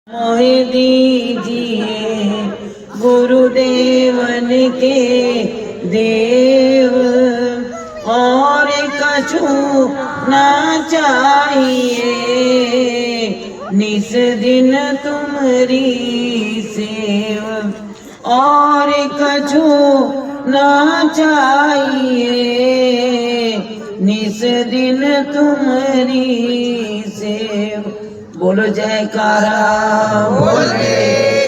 मोहि दीजिए गुरुदेवन के देव, और कछु न चाहिए, निस दिन तुम्हारी सेव। और कछु न चाहिए, निस दिन तुम्हारी सेव। बोलो जयकारा, बोले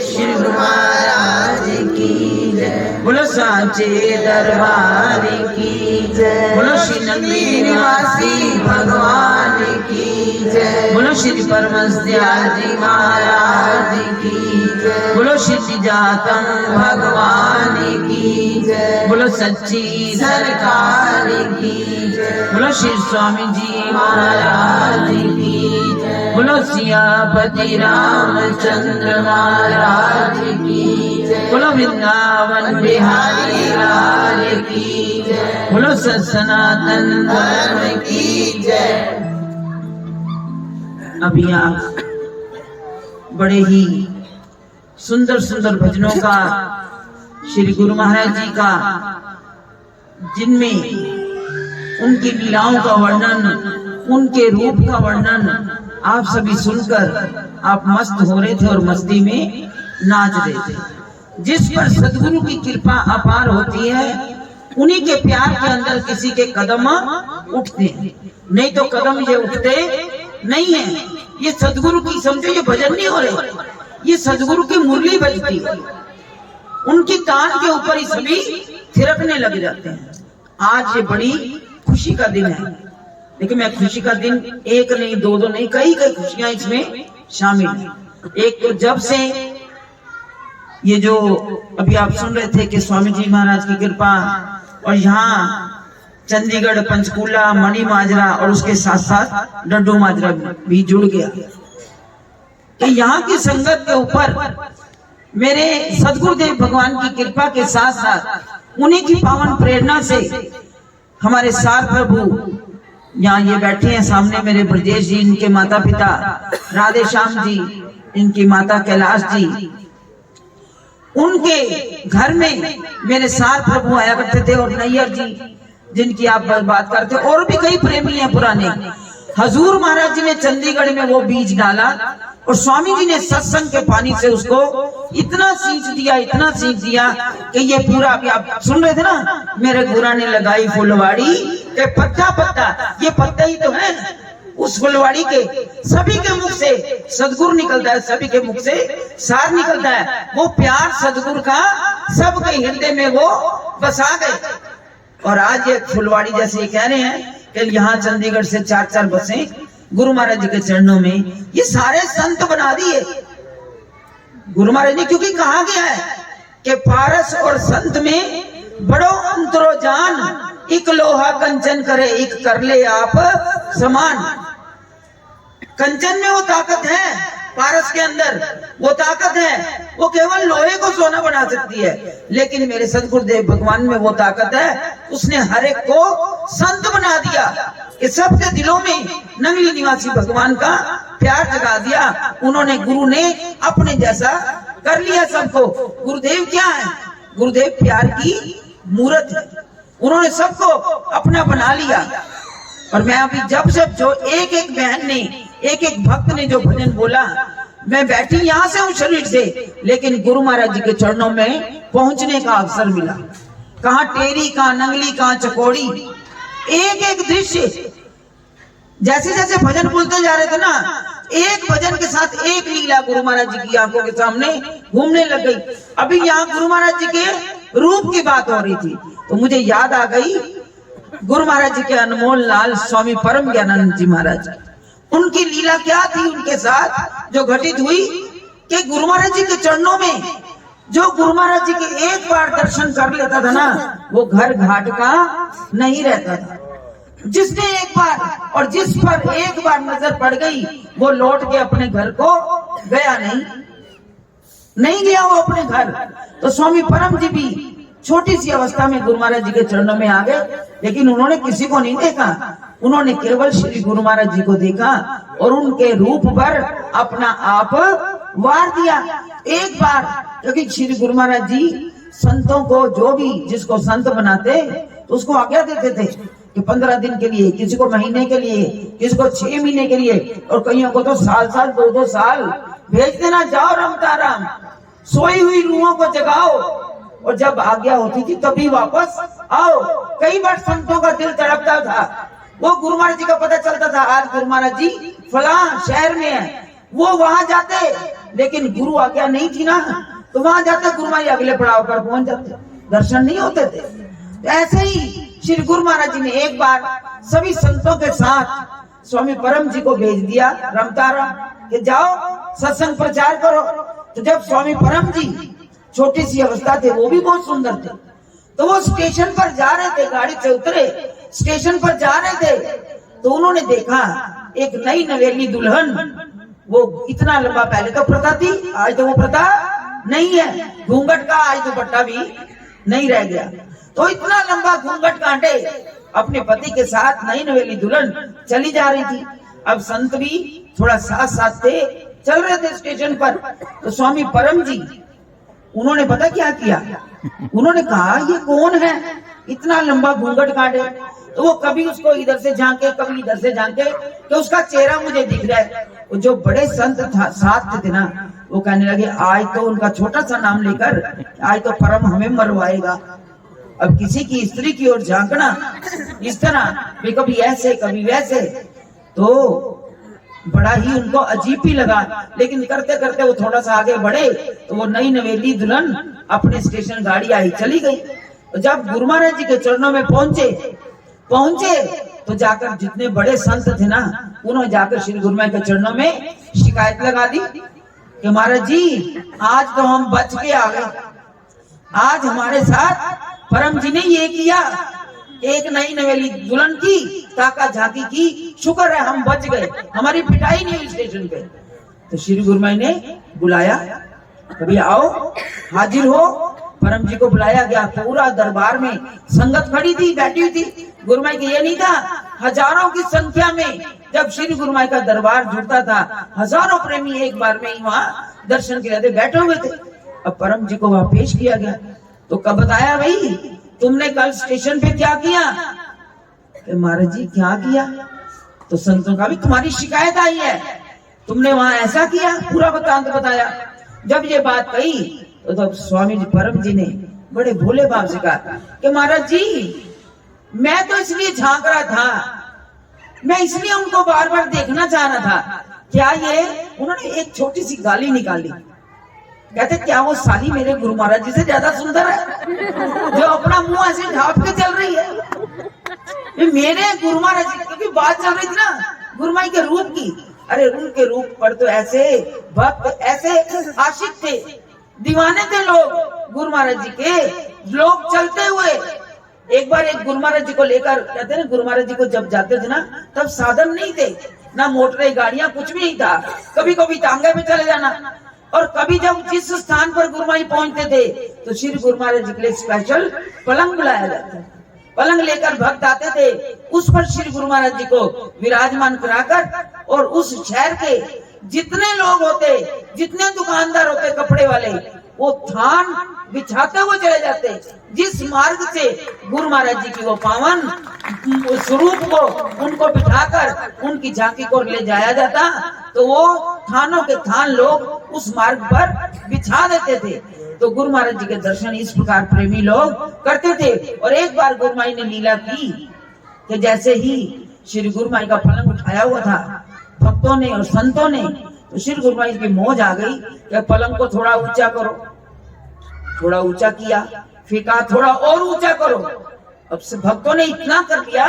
श्री गुरु महाराज की जय। बोलो सांचे दरबार की जय। बोलो श्री नंदी निवासी भगवान की जय। बोलो श्री परमहंसदयाल महाराज की जय। बोलो श्री जातम भगवान की जय। बोलो सच्ची सरकार की जय। बोलो श्री स्वामी जी महाराज की जय। बोलो सियापति रामचंद्र महाराज की जय। बोलो वृंदावन बिहारी लाल की जय। बोलो सनातन धर्म की जय। अभी आप बड़े ही सुंदर सुंदर भजनों का श्री गुरु महाराज जी का, जिनमें उनकी लीलाओं का वर्णन, उनके रूप का वर्णन आप सभी सुनकर आप मस्त हो रहे थे और मस्ती में नाच रहे थे। जिस पर सद्गुरु की कृपा अपार होती है, उन्हीं के प्यार के अंदर किसी के कदम उठते हैं, नहीं तो कदम ये उठते नहीं है। ये सद्गुरु की, समझो ये भजन नहीं हो रहे, ये सद्गुरु की मुरली बजती है, उनकी तान के ऊपर ही सभी थिरकने लग जाते हैं। आज ये बड़ी खुशी का दिन है, लेकिन मैं खुशी का दिन एक नहीं, दो नहीं, कई कई खुशियां इसमें शामिल हैं। एक तो जब से ये जो अभी आप सुन रहे थे कि स्वामी जी महाराज की कृपा, और यहाँ चंडीगढ़, पंचकूला, मणि माजरा और उसके साथ साथ डड्डू माजरा भी जुड़ गया, कि यहाँ की संगत के ऊपर मेरे सदगुरुदेव भगवान की कृपा के साथ साथ उन्हीं की पावन प्रेरणा से हमारे सार प्रभु यहाँ ये बैठे हैं सामने, मेरे ब्रजेश जी, इनके माता पिता राधे श्याम जी, इनकी माता कैलाश जी, उनके घर में मेरे सार प्रभु आया करते थे, और नैयर जी जिनकी आप बात करते, और भी कई प्रेमी हैं पुराने। हजूर महाराज जी ने चंडीगढ़ में वो बीज डाला, और स्वामी जी ने सत्संग के पानी से उसको इतना सींच दिया, इतना सींच दिया कि ये पूरा, अभी आप सुन रहे थे ना, मेरे गुरा ने लगाई फुलवाड़ी के पत्ता पत्ता, ये पत्ता ही तो है उस फुलवाड़ी के। सभी के मुख से सदगुरु निकलता है, सभी के मुख से सार निकलता है। वो प्यार सदगुरु का सबके हृदय में वो बसा गए। और आज ये फुलवाड़ी जैसे कह रहे हैं कि यहाँ चंडीगढ़ से 4-4 बसें गुरु महाराज जी के चरणों में, ये सारे संत बना दिए गुरु महाराज ने। क्योंकि कहा गया है कि पारस और संत में बड़ो अंतरो जान, एक लोहा कंचन करे, एक कर ले आप समान। कंचन में वो ताकत है, पारस के अंदर वो ताकत है, वो केवल लोहे को सोना बना सकती है, लेकिन मेरे सदगुरुदेव भगवान में वो ताकत है, उसने हर एक को संत बना दिया, कि सबके दिलों में नंगली निवासी भगवान का प्यार जगा दिया। उन्होंने, गुरु ने अपने जैसा कर लिया सबको। गुरुदेव क्या है? गुरुदेव प्यार की मूर्त है, उन्होंने सबको अपना बना लिया। और मैं अभी जब से जो एक एक बहन ने, एक एक भक्त ने जो भजन बोला, मैं बैठी यहाँ से हूँ शरीर से, लेकिन गुरु महाराज जी के चरणों में पहुंचने का अवसर मिला। कहाँ टेरी, कहाँ नंगली, कहाँ चकोड़ी, एक एक दृश्य, जैसे जैसे भजन बोलते जा रहे थे ना, एक भजन के साथ एक लीला गुरु महाराज जी की आंखों के सामने घूमने लग गई। अभी यहाँ गुरु महाराज जी के रूप की बात हो रही थी, तो मुझे याद आ गई गुरु महाराज जी के अनमोल लाल स्वामी परम ज्ञानानंद जी महाराज। उनकी लीला क्या थी उनके साथ जो घटित हुई, कि गुरु महाराज जी के चरणों में जो गुरु महाराज जी के एक बार दर्शन कर लेता था ना, वो घर घाट का नहीं रहता था। जिसने एक बार, और जिस पर एक बार नजर पड़ गई, वो लौट के अपने घर को गया नहीं गया वो अपने घर। तो स्वामी परम जी भी छोटी सी अवस्था में गुरु महाराज जी के चरणों में आ गए, लेकिन उन्होंने किसी को नहीं देखा, उन्होंने केवल श्री गुरु महाराज जी को देखा और उनके रूप पर अपना आप वार दिया एक बार, क्योंकि श्री गुरु महाराज जी संतों को जो भी जिसको संत बनाते तो उसको आज्ञा देते थे कि 15 दिन के लिए, किसी को महीने के लिए, किसी को 6 महीने के लिए, और कईयों को तो साल 2 साल भेज देना, जाओ रमता राम, सोई हुई रूहों को जगाओ, और जब आज्ञा होती थी तभी वापस आओ। कई बार संतों का दिल तड़पता था, वो गुरु महाराज जी का पता चलता था आज गुरु महाराज जी फलां शहर में है, वो वहां जाते, लेकिन गुरु आज्ञा नहीं थी ना, तो वहां जाते गुरु महाराज अगले पड़ाव पर पहुंच जाते, दर्शन नहीं होते थे। ऐसे ही श्री गुरु महाराज जी ने एक बार सभी संतों के साथ स्वामी परम जी को भेज दिया रमतारा कि जाओ सत्संग प्रचार करो। तो जब स्वामी परम जी छोटी सी अवस्था थे, वो भी बहुत सुंदर थे, तो वो स्टेशन पर जा रहे थे, गाड़ी से उतरे, स्टेशन पर जा रहे थे, तो उन्होंने देखा एक नई नवेली दुल्हन, वो इतना लंबा, पहले तो प्रथा थी, आज तो वो प्रथा नहीं है, घूंघट का आज दुपट्टा भी नहीं रह गया, तो इतना लंबा घूंघट कांटे अपने पति के साथ नई नवेली दुल्हन चली जा रही थी। अब संत भी थोड़ा साथ साथ थे, चल रहे थे स्टेशन पर, तो स्वामी परम जी उन्होंने पता क्या किया, उन्होंने कहा ये कौन है इतना लंबा घूंघट काटे, तो वो कभी उसको इधर से झांके, कभी इधर से झांके, तो उसका चेहरा मुझे दिख रहा है। वो जो बड़े संत साथ थे ना, वो कहने लगे आज तो उनका छोटा सा नाम लेकर आज तो परम हमें मरवाएगा। अब किसी की स्त्री की ओर झांकना इस तरह, वे कभी ऐसे कभी वैसे, तो बड़ा ही उनको अजीब भी लगा, लेकिन करते करते वो थोड़ा सा आगे बढ़े, तो वो नई नवेली दुल्हन अपने स्टेशन गाड़ी आई चली गई। तो जब गुरु महाराज जी के चरणों में पहुंचे तो जाकर जितने बड़े संत थे ना, उन्होंने जाकर श्री गुरु महाराज के चरणों में शिकायत लगा दी कि महाराज जी आज तो हम बच के आ गए, आज हमारे साथ परम जी ने ये किया, एक नई नवेली दुल्हन की ताका झांकी की, शुक्र है हम बच गए, हमारी पिटाई नहीं हुई स्टेशन पे। तो श्री गुरु महाराज ने बुलाया, कभी आओ हाजिर हो, परम जी को बुलाया गया, पूरा दरबार में संगत खड़ी थी, बैठी हुई थी। गुरु महाराज के ये नहीं था, हजारों की संख्या में जब श्री गुरु महाराज का दरबार जुड़ता था, हजारों प्रेमी एक बार में ही वहां दर्शन के लिए बैठे हुए थे। अब परम जी को वहां पेश किया गया, तो कब बताया भाई तुमने कल स्टेशन पे क्या किया? महाराज जी क्या किया? तो संतों का भी तुम्हारी शिकायत आई है, तुमने वहां ऐसा किया, पूरा वृत्तांत बताया। जब ये बात कही तो स्वामी जी परम जी ने बड़े भोले भाव से कहा कि महाराज जी मैं तो इसलिए झांक रहा था, मैं इसलिए उनको बार बार देखना चाह रहा था। क्या ये? उन्होंने एक छोटी सी गाली निकाली, कहते क्या वो साली मेरे गुरु महाराज जी से ज्यादा सुंदर है जो अपना मुंह ऐसे ढांप के चल रही है? मेरे गुरु महाराज जी, क्योंकि बात चल रही थी ना गुरु महाराज के रूप की, अरे उनके रूप पर तो ऐसे भक्त, ऐसे आशिक थे, दीवाने थे लोग गुरु महाराज जी के, लोग चलते हुए। एक बार एक गुरु महाराज जी को लेकर, कहते हैं गुरु महाराज जी को जब जाते थे ना, तब साधन नहीं थे, ना मोटर गाड़ियां, कुछ भी नहीं था, कभी कभी टांगे में चले जाना, और कभी जब जिस स्थान पर गुरु महाराज पहुंचते थे तो श्री गुरु महाराज जी के लिए स्पेशल पलंग बुलाया जाता, पलंग लेकर भक्त आते थे, उस पर श्री गुरु महाराज जी को विराजमान कराकर, और उस शहर के जितने लोग होते, जितने दुकानदार होते कपड़े वाले, वो थान बिछाते हुए चले जाते। जिस मार्ग से गुरु महाराज जी की वो पावन स्वरूप को उनको बिठाकर उनकी झांकी को ले जाया जाता, तो वो थानों के थान लोग उस मार्ग पर बिछा देते थे। तो गुरु महाराज जी के दर्शन इस प्रकार प्रेमी लोग करते थे। और एक बार गुरु महाराज ने लीला की कि जैसे ही श्री गुरु महाराज का पलंग उठाया हुआ था भक्तों ने और संतों ने, तो श्री गुरु महाराज की मौज आ गई कि पलंग को थोड़ा ऊंचा करो, थोड़ा ऊंचा किया, फिर कहा थोड़ा और ऊंचा करो। अब से भक्तों ने इतना कर दिया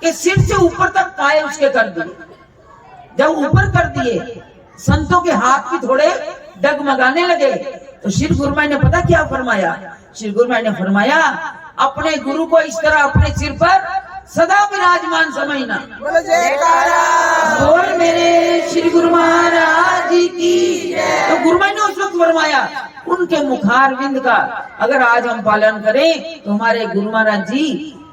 कि सिर से ऊपर तक पाए उसके कर दिए। जब ऊपर कर दिए, संतों के हाथ भी थोड़े डगमगाने लगे। तो श्री गुरु महाराज ने पता क्या फरमाया? श्री गुरु महाराज ने फरमाया अपने गुरु को इस तरह अपने सिर पर सदा विराजमान समझना। बोल मेरे श्री गुरु महाराज की। तो गुरु महाराज ने उस वक्त फरमाया उनके मुखारविंद का अगर आज हम पालन करें तो हमारे गुरु महाराज जी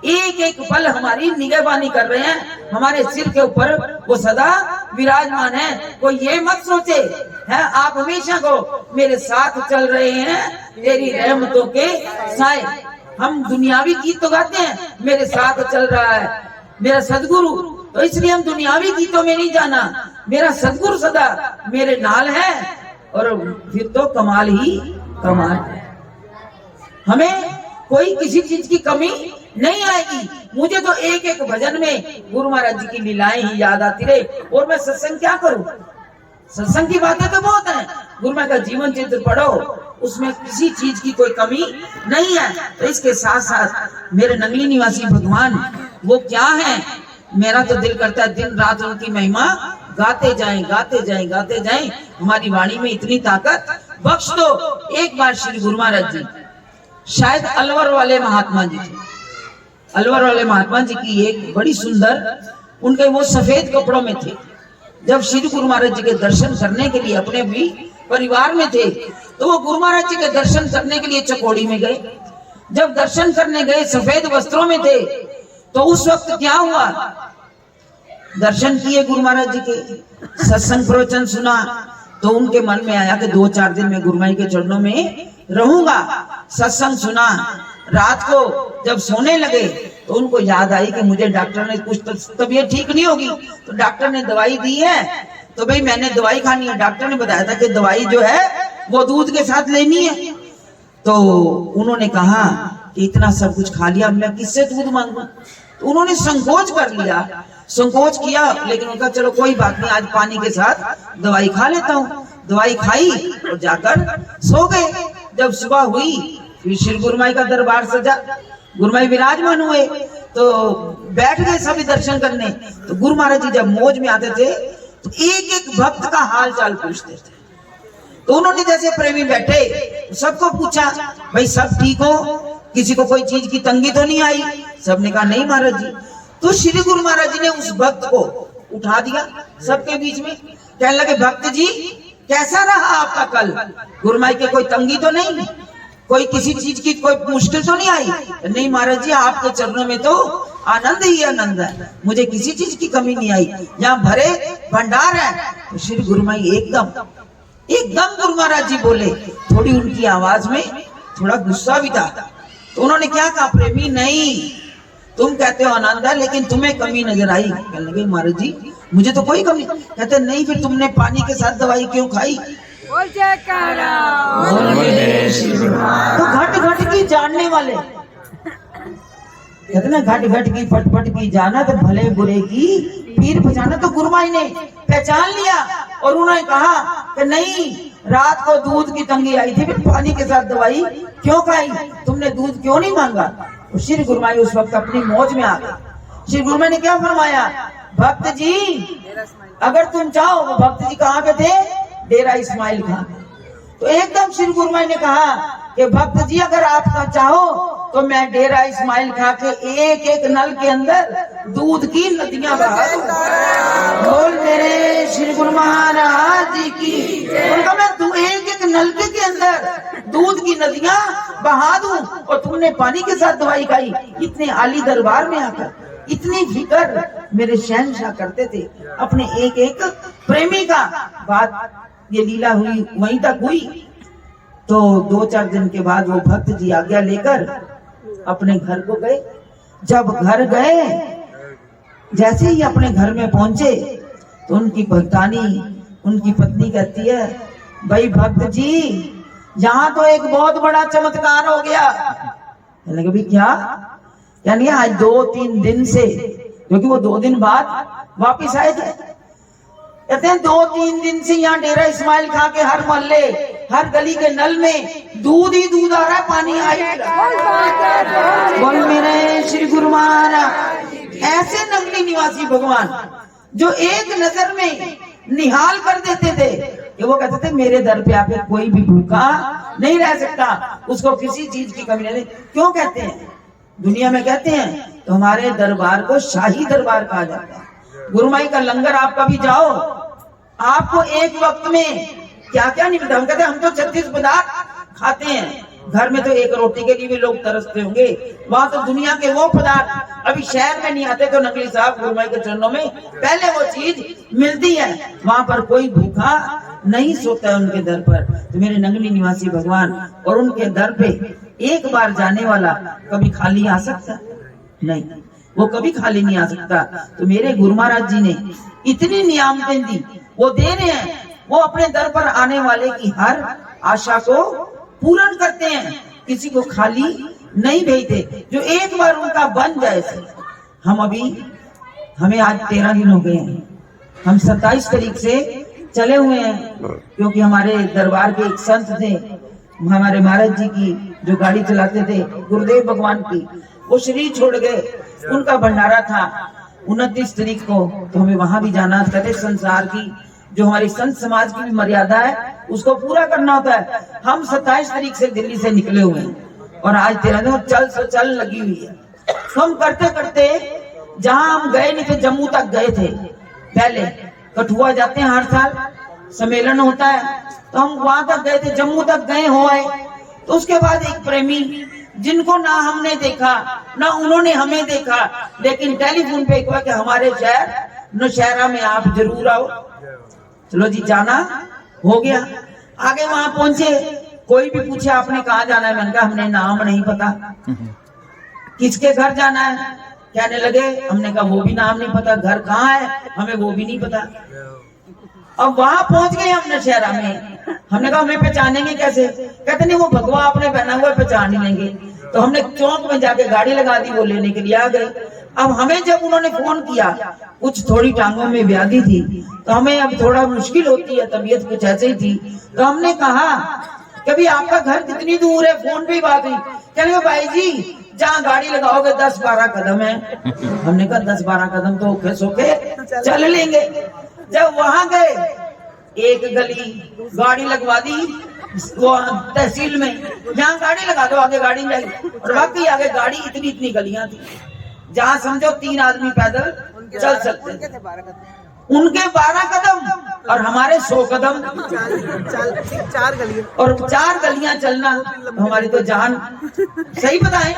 एक एक पल हमारी निगहबानी कर रहे हैं, हमारे सिर के ऊपर वो सदा विराजमान है। कोई ये मत सोचे है आप हमेशा को मेरे साथ चल रहे हैं तेरी रहमतों के साए। हम दुनियावी गीत तो गाते हैं, मेरे साथ चल रहा है मेरा सदगुरु, तो इसलिए हम दुनियावी गीतों में नहीं जाना, मेरा सदगुरु सदा मेरे नाल है, और फिर तो कमाल ही कमाल है। हमें कोई किसी चीज की कमी नहीं आएगी। मुझे तो एक एक भजन में गुरु महाराज जी की लीलाएं ही याद आती रहे, और मैं सत्संग क्या करूं? सत्संग की बातें तो बहुत हैं, गुरु महाराज का जीवन चित्र पढ़ो, उसमें किसी चीज की कोई कमी नहीं है। तो इसके साथ साथ मेरे नंगली निवासी भगवान वो क्या है, मेरा तो दिल करता है दिन रात उनकी महिमा गाते जाएं, गाते जाएं, गाते जाएं। हमारी वाणी में इतनी ताकत बख्श दो। एक बार श्री गुरु महाराज जी, शायद अलवर वाले महात्मा जी थे, अलवर वाले महात्मा जी की एक बड़ी सुंदर, उनके वो सफेद कपड़ों में थे। जब श्री गुरु महाराज जी के दर्शन करने के लिए अपने भी परिवार में थे, तो वो गुरु महाराज जी के दर्शन करने के लिए चकोड़ी में गए। जब दर्शन करने गए, सफेद वस्त्रों में थे, तो उस वक्त क्या हुआ, दर्शन किए गुरु महाराज जी के, सत्संग प्रवचन सुना, तो उनके मन में आया कि 2-4 दिन में गुरु महाराज के चरणों में रहूंगा। सत्संग सुना, रात को जब सोने लगे तो उनको याद आई कि मुझे डॉक्टर ने कुछ तबीयत ठीक नहीं होगी, तो डॉक्टर ने दवाई दी है, तो भाई मैंने दवाई खानी है। डॉक्टर ने बताया था कि दवाई जो है वो दूध के साथ लेनी है। तो उन्होंने कहा कि इतना सब कुछ खा लिया, मैं किससे दूध मांगू? तो उन्होंने संकोच कर लिया, संकोच किया, लेकिन उनका चलो कोई बात नहीं, आज पानी के साथ दवाई खा लेता हूँ। दवाई खाई और जाकर सो गए। जब सुबह हुई, फिर श्री गुरु माई का दरबार सजा, गुरु माई विराजमान हुए, तो बैठ गए सभी दर्शन करने। तो गुरु महाराज जी जब मौज में आते थे तो एक एक भक्त का हाल चाल पूछते थे। तो उन्होंने जैसे प्रेमी बैठे, सबको पूछा, भाई सब ठीक हो, किसी को कोई चीज की तंगी तो नहीं आई? सबने कहा नहीं महाराज जी। तो श्री गुरु महाराज जी ने उस भक्त को उठा दिया सबके बीच में, कहने लगे, भक्त जी कैसा रहा आपका कल? गुरु माई के कोई तंगी तो नहीं, कोई किसी चीज की कोई मुश्किल तो नहीं आई? नहीं महाराज जी, आपके चरणों में तो आनंद ही आनंद है, मुझे किसी चीज की कमी नहीं आई, यहाँ भरे भंडार है। तो श्री गुरु माई एकदम गुरु महाराज जी बोले, थोड़ी उनकी आवाज में थोड़ा गुस्सा भी था। तो उन्होंने क्या कहा, प्रेमी नहीं, तुम कहते हो आनंद है, लेकिन तुम्हें कमी नजर आई? कहने लगे महाराज जी मुझे तो कोई कमी। कहते नहीं, फिर तुमने पानी के साथ दवाई क्यों खाई? तो घट घट की जानने वाले, कहते ना घट घट की फटफट की जाना, तो भले बुरे की पीर पहचाना। तो गुरुमाई ने पहचान लिया और उन्होंने कहा कि नहीं, रात को दूध की तंगी आई थी, फिर पानी के साथ दवाई क्यों खाई? तुमने दूध क्यों नहीं मांगा? तो श्री गुरुमाई उस वक्त अपनी मौज में आ गए। श्री गुरुमाई ने क्या फरमाया, भक्त जी अगर तुम चाहो, भक्त जी कहाँ पे थे? डेरा इस्माइल खां। तो एकदम श्री गुरुमाई ने कहा कि भक्त जी अगर आप चाहो तो मैं डेरा इस्माइल खां के एक एक नल के अंदर दूध की नदियां बहा दूं। बोल मेरे श्री गुरु महाराज जी की। उनका मैं एक एक नलके के अंदर दूध की नदियां बहा दूं, और तुमने पानी के साथ दवाई खाई। इतने आली दरबार में आकर इतनी फिक्र मेरे शहंशाह करते थे अपने एक एक प्रेमी का। बात ये लीला हुई वहीं तक हुई। तो 2-4 दिन के बाद वो भक्त जी आज्ञा लेकर अपने घर को गए। जब घर गए, जैसे ही अपने घर में पहुंचे तो उनकी भक्तानी, उनकी पत्नी कहती है, भाई भक्त जी यहाँ तो एक बहुत बड़ा चमत्कार हो गया। लगे भी क्या? यानी आज 2-3 दिन से, क्योंकि वो 2 दिन बाद वापिस आए थे, कहते हैं 2-3 दिन से यहाँ डेरा इस्माइल खां के हर मोहल्ले, हर गली के नल में दूध ही दूध आ रहा है, पानी आएगा। बोल मेरे श्री गुरु महाराज। ऐसे नगली निवासी भगवान जो एक नजर में निहाल कर देते थे कि वो कहते थे मेरे दर पे आके कोई भी भूखा नहीं रह सकता, उसको किसी चीज की कमी नहीं। क्यों कहते हैं? दुनिया में कहते हैं तो हमारे दरबार को शाही दरबार कहा जाता है। गुरुमाई का लंगर आप कभी जाओ, आपको एक वक्त में क्या क्या नहीं मिलता। हम कहते हैं हम तो 36 पदार्थ खाते हैं, घर में तो एक रोटी के लिए भी लोग तरसते होंगे, वहां तो दुनिया के वो पदार्थ अभी शहर में नहीं आते। तो नकली साहब गुरुमाई के चरणों में पहले वो चीज मिलती है, वहां पर कोई भूखा नहीं सोता है उनके दर पर। तो मेरे नगली निवासी भगवान, और उनके दर पे एक बार जाने वाला कभी खाली आ सकता नहीं, वो कभी खाली नहीं आ सकता। तो मेरे गुरु महाराज जी ने इतनी नियामतें दी, वो दे रहे हैं, वो अपने दर पर आने वाले की हर आशा को पूर्ण करते हैं, किसी को खाली नहीं भेजते। जो एक बार उनका बन जाए से, हमें आज 13 दिन हो गए हैं, हम 27 तारीख से चले हुए हैं, क्योंकि हमारे दरबार के एक संत थे, हमारे महाराज जी की जो गाड़ी चलाते थे गुरुदेव भगवान की, वो शरीर छोड़ गए, उनका भंडारा था 29 तारीख को। तो हमें वहां भी जाना, कहते संसार की जो हमारी संत समाज की भी मर्यादा है उसको पूरा करना होता है। हम 27 तारीख से दिल्ली से निकले हुए हैं और आज 13 दिन चल लगी हुई है। तो हम करते करते जहां हम गए नहीं थे, जम्मू तक गए थे। पहले कठुआ जाते हैं, हर साल सम्मेलन होता है, तो हम वहां तक गए थे, जम्मू तक गए हो आए। तो उसके बाद एक प्रेमी, जिनको ना हमने देखा ना उन्होंने हमें देखा, लेकिन टेलीफोन पे कहा कि हमारे शहर नौशहरा में आप जरूर आओ। चलो जी, जाना हो गया। आगे वहां पहुंचे, कोई भी पूछे आपने कहाँ जाना है, मैंने कहा हमने नाम नहीं पता। किसके घर जाना है, कहने लगे, हमने कहा वो भी नाम नहीं पता, घर कहाँ है हमें वो भी नहीं पता। अब वहां पहुंच गए हम नौशहरा में, हमने कहा हमें पहचानेंगे कैसे, कहते नहीं वो भगवा आपने पहना हुआ पहचान ही लेंगे। तो हमने चौक में जाके गाड़ी लगा दी, वो लेने के लिए आ गए। अब हमें जब उन्होंने फोन किया, कुछ थोड़ी टांगों में व्याधि थी, तो हमें अब थोड़ा मुश्किल होती है, तबीयत कुछ ऐसे ही थी। तो हमने कहा कि भाई आपका घर कितनी दूर है, फोन पे ही बात हुई। कहने भाई जी जहाँ गाड़ी लगाओगे 10-12 कदम है। हमने कहा 10-12 कदम तो ओके सोके चल लेंगे। जब वहां गए, एक गली गाड़ी लगवा दी वो तहसील में, जहाँ गाड़ी लगा दो आगे गाड़ी जाएगी, और बाकी आगे गाड़ी इतनी गलियां थी जहाँ समझो 3 आदमी पैदल चल सकते थे। उनके 12 कदम और हमारे 100 कदम, 4 गलियां चलना, हमारी तो जान सही बताए।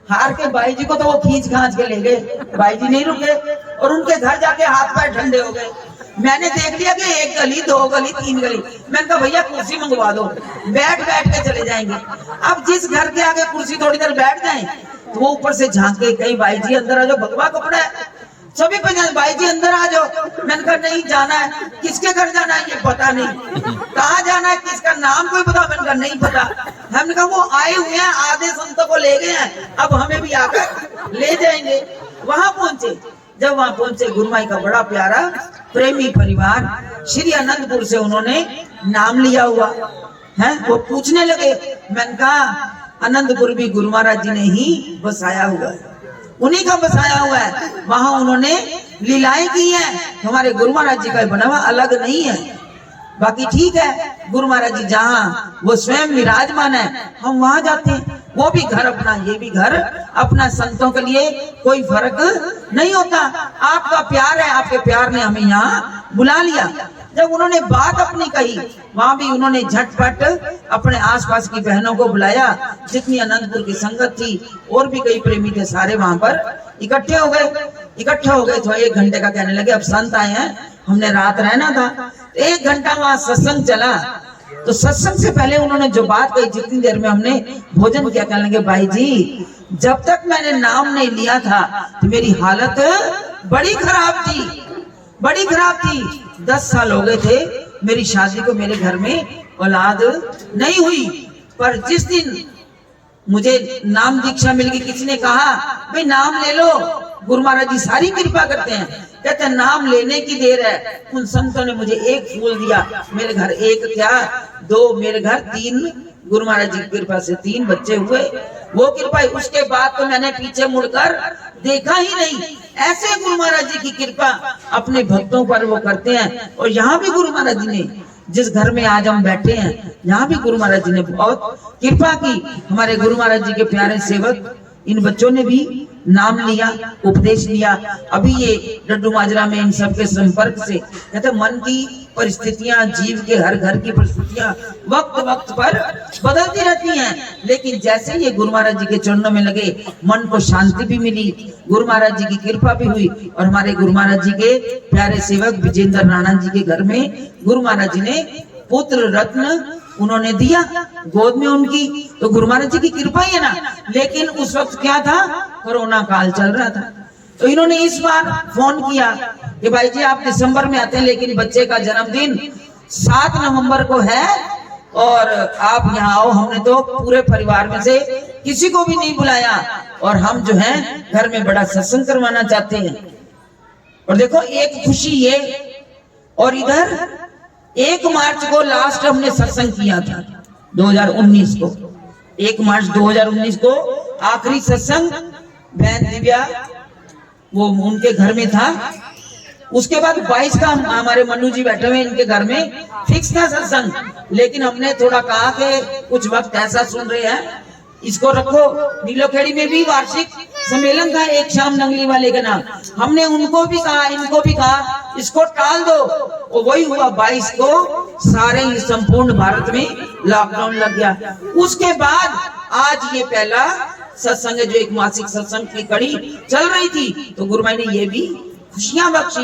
हार के भाई जी को तो वो खींच खांच के ले गए, भाई जी नहीं रुके, और उनके घर जाके हाथ पैर ठंडे हो गए। मैंने देख लिया कि 1 गली 2 गली 3 गली, मैंने कहा भैया कुर्सी मंगवा दो, बैठ के चले जाएंगे। अब जिस घर के आगे कुर्सी थोड़ी देर बैठ जाए, तो वो ऊपर से झांके, कहीं भाई जी अंदर आ जाओ, भगवा कपड़ा है, सभी पे भाई जी अंदर आ जाओ। मैंने कहा नहीं जाना है। किसके घर जाना है ये पता नहीं, कहाँ जाना है, किसका नाम कोई पता, मैंने कहा नहीं पता। हमने कहा वो आए हुए हैं, आधे संतों को ले गए हैं, अब हमें भी आकर ले जाएंगे। वहां पहुंचे, जब वहां पहुंचे, गुरुमाई का बड़ा प्यारा प्रेमी परिवार श्री अनंतपुर से उन्होंने नाम लिया हुआ है। वो पूछने लगे, मैंने कहा अनंतपुर भी गुरु महाराज जी ने ही बसाया हुआ है, उन्हीं का बसाया हुआ है, वहां उन्होंने लीलाएं की हैं। हमारे गुरु महाराज जी का बना हुआ अलग नहीं है। बाकी ठीक है, गुरु महाराज जी जहाँ वो स्वयं विराजमान है, हम वहां जाते हैं। वो भी घर अपना, ये भी घर अपना, संतों के लिए कोई फर्क नहीं होता। आपका प्यार है, आपके प्यार ने हमें यहाँ बुला लिया। जब उन्होंने बात अपनी कही, वहां भी उन्होंने झटपट अपने आसपास की बहनों को बुलाया, जितनी अनंतपुर की संगत थी, और भी कई प्रेमी थे, सारे वहां पर इकट्ठे हो गए। तो 1 घंटे का कहने लगे, अब संत आए हैं, हमने रात रहना था। 1 घंटा वहां सत्संग चला। तो सत्संग से पहले उन्होंने जो बात कही, जितनी देर में हमने भोजन किया, कहने लगे भाई जी जब तक मैंने नाम नहीं लिया था तो मेरी हालत बड़ी खराब थी। 10 साल हो गए थे मेरी शादी को, मेरे घर में औलाद नहीं हुई, पर जिस दिन मुझे नाम दीक्षा मिल गई, किसी ने कहा भाई नाम ले लो, गुरु महाराज जी सारी कृपा करते हैं। कहते नाम लेने की देर है, उन संतों ने मुझे 1 फूल दिया, मेरे घर 1 क्या 2, मेरे घर 3, गुरु महाराज जी की कृपा से 3 बच्चे हुए, वो कृपा। उसके बाद तो मैंने पीछे मुड़कर देखा ही नहीं। ऐसे गुरु महाराज जी की कृपा अपने भक्तों पर वो करते हैं। और यहाँ भी गुरु महाराज जी ने, जिस घर में आज हम बैठे हैं, यहाँ भी गुरु महाराज जी ने बहुत कृपा की। हमारे गुरु महाराज जी के प्यारे सेवक, इन बच्चों ने भी नाम लिया, उपदेश लिया। अभी ये डड्डू माजरा में इन सब के संपर्क से कहते मन की परिस्थितियां, जीव के हर घर की परिस्थितियां वक्त वक्त पर बदलती रहती हैं, लेकिन जैसे ये गुरु महाराज जी के चरणों में लगे, मन को शांति भी मिली, गुरु महाराज जी की कृपा भी हुई। और हमारे गुरु महाराज जी के प्यारे सेवक विजेंद्र राणा जी के घर में गुरु महाराज जी ने पुत्र रत्न उन्होंने दिया गोद में उनकी, तो गुरु महाराज जी की कृपा ही है ना। लेकिन उस वक्त क्या था, कोरोना काल चल रहा था, तो इन्होंने इस बार फोन किया कि भाई जी आप दिसंबर में आते हैं, लेकिन बच्चे का जन्मदिन 7 नवंबर को है और आप यहाँ आओ। हमने तो पूरे परिवार में से किसी को भी नहीं बुलाया और हम जो है घर में बड़ा सत्संग करवाना चाहते हैं। और देखो एक खुशी ये, और इधर 1 मार्च को लास्ट हमने सत्संग किया था 2019 को, 1 मार्च 2019 को आखिरी सत्संग बहन दिव्या वो उनके घर में था। उसके बाद 22 का हमारे मनु जी बैठे हुए इनके घर में फिक्स था सत्संग, लेकिन हमने थोड़ा कहा कि कुछ वक्त ऐसा सुन रहे हैं, इसको रखो। नीलोखेड़ी में भी वार्षिक सम्मेलन था एक शाम नंगली वाले के नाम, हमने उनको भी कहा, इनको भी कहा, इसको टाल दो। और वही हुआ 22 को सारे ही संपूर्ण भारत में लॉकडाउन लग गया। उसके बाद आज ये पहला सत्संग है जो एक मासिक सत्संग की कड़ी चल रही थी, तो गुरु माई ने ये भी खुशियां बख्शी।